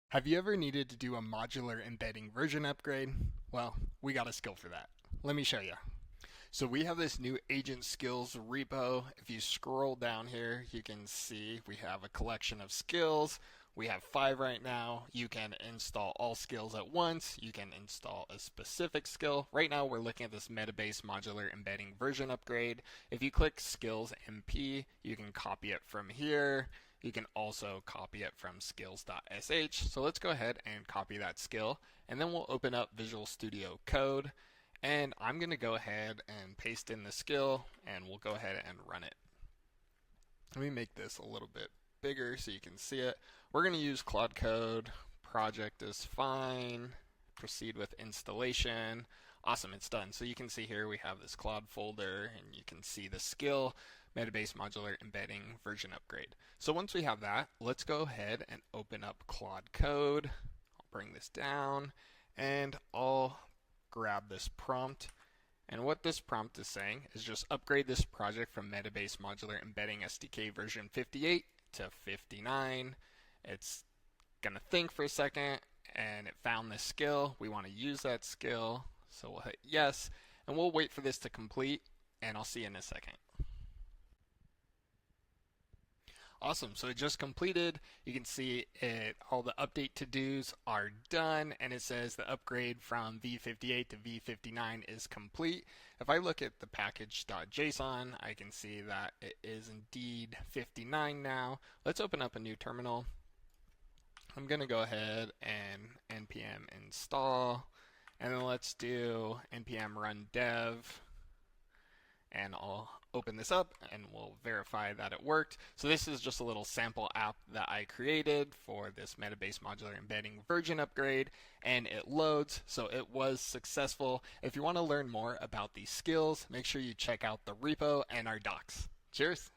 Have you ever needed to do a modular embedding version upgrade? Well, we got a skill for that. Let me show you. So we have this new Agent Skills repo. If you scroll down here, you can see we have a collection of skills. We have 5 right now. You can install all skills at once. You can install a specific skill. Right now we're looking at this Metabase modular embedding version upgrade. If you click Skills MP, you can copy it from here. You can also copy it from skills.sh. So let's go ahead and copy that skill, and then we'll open up Visual Studio Code. And I'm going to go ahead and paste in the skill, and we'll go ahead and run it. Let me make this a little bit bigger so you can see it. We're going to use Claude Code. Project is fine. Proceed with installation. Awesome, it's done. So you can see here we have this Claude folder, and you can see the skill, Metabase Modular Embedding Version Upgrade. So once we have that, let's go ahead and open up Claude Code. I'll bring this down, and I'll grab this prompt. And what this prompt is saying is just upgrade this project from Metabase Modular Embedding SDK version 58 to 59. It's going to think for a second, and it found this skill. We want to use that skill, so we'll hit yes, and we'll wait for this to complete, and I'll see you in a second. Awesome, so it just completed. You can see it, all the update to-dos are done, and it says the upgrade from v58 to v59 is complete. If I look at the package.json, I can see that it is indeed 59 now. Let's open up a new terminal. I'm going to go ahead and npm install, and then let's do npm run dev, and I'll open this up and we'll verify that it worked. So this is just a little sample app that I created for this Metabase Modular Embedding version upgrade, and it loads, so it was successful. If you want to learn more about these skills, make sure you check out the repo and our docs. Cheers!